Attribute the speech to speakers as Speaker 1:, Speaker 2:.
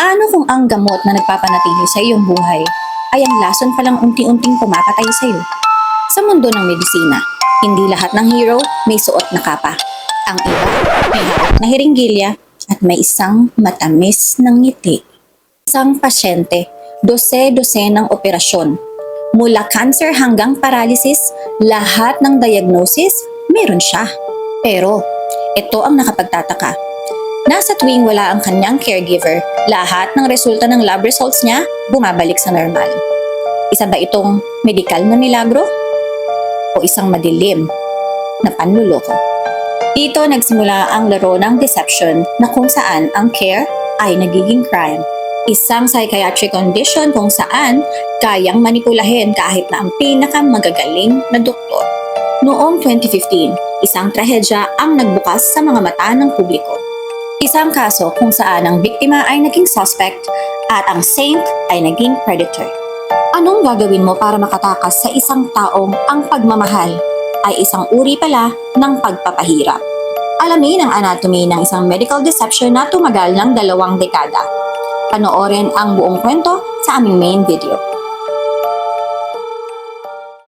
Speaker 1: Paano kung ang gamot na nagpapanatili sa iyong buhay ay ang lason palang unti-unting pumapatay sa iyo? Sa mundo ng medisina, hindi lahat ng hero may suot na kapa. Ang iba may hawak na hiringgilya at may isang matamis ng ngiti. Isang pasyente, dose-dose ng operasyon. Mula cancer hanggang paralysis, lahat ng diagnosis meron siya. Pero ito ang nakapagtataka. Nasa tuwing wala ang kanyang caregiver, lahat ng resulta ng lab results niya bumabalik sa normal. Isa ba itong medikal na milagro? O isang madilim na panluloko? Dito nagsimula ang laro ng deception na kung saan ang care ay nagiging crime. Isang psychiatric condition kung saan kayang manipulahin kahit na ang pinakamagagaling na doktor. Noong 2015, isang trahedya ang nagbukas sa mga mata ng publiko. Isang kaso kung saan ang biktima ay naging suspect at ang saint ay naging predator. Anong gagawin mo para makatakas sa isang taong ang pagmamahal ay isang uri pala ng pagpapahirap? Alamin ang anatomy ng isang medical deception na tumagal ng 2 dekada. Panoorin ang buong kwento sa aming main video.